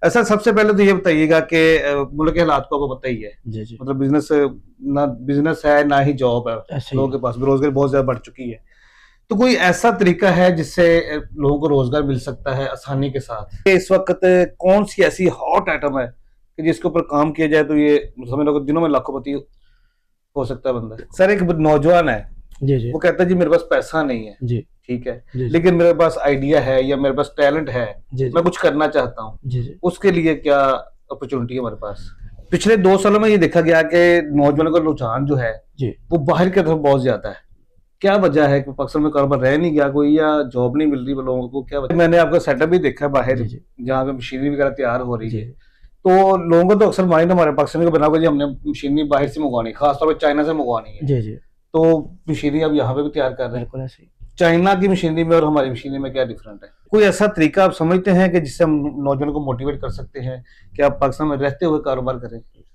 ऐसा सबसे पहले तो ये बताइएगा कि मुल्क के हालात को आपको पता ही है। जी, जी। मतलब बिजनेस है ना ही जॉब है। ऐसे ही लोगों है। के पास बेरोजगारी बहुत ज्यादा बढ़ चुकी है। तो कोई ऐसा तरीका है जिससे लोगों को रोजगार मिल सकता है आसानी के साथ? इस वक्त कौन सी ऐसी हॉट आइटम है कि जिसके ऊपर काम किया जाए तो ये समझ लो कि दिनों में लाखोंपति हो सकता है बंदा? सर, एक नौजवान है, जी, जी। वो कहता है जी मेरे पास पैसा नहीं है, जी, ठीक है, जी, जी। लेकिन मेरे पास आइडिया है या मेरे पास टैलेंट है, जी, जी। मैं कुछ करना चाहता हूँ, जी, जी। उसके लिए क्या अपॉर्चुनिटी है हमारे पास? पिछले 2 सालों में ये देखा गया कि नौजवानों का रुझान जो है जी। वो बाहर की तरफ बहुत ज्यादा है। क्या वजह है कि पाकिस्तान में कारोबार रह नहीं गया कोई, या जॉब नहीं मिल रही लोगों को? क्या वजह? मैंने आपका सेटअप भी देखा है बाहर, जी, जी। जहाँ पे मशीनरी वगैरह तैयार हो रही जी, है। जी। तो लोगों को तो अक्सर माइंड हमारे पाकिस्तान को बना हुआ जी हमने मशीनरी बाहर से मंगवानी, खासतौर पर चाइना से मंगवानी है। जी, जी। तो मशीनरी अब यहाँ पे भी तैयार कर रहे हैं। बिल्कुल ऐसे ही। चाइना की मशीनरी में और हमारी मशीनरी में क्या डिफरेंट है? कोई ऐसा तरीका आप समझते हैं कि जिससे हम नौजवानों को मोटिवेट कर सकते हैं कि आप पाकिस्तान में रहते हुए कारोबार करें?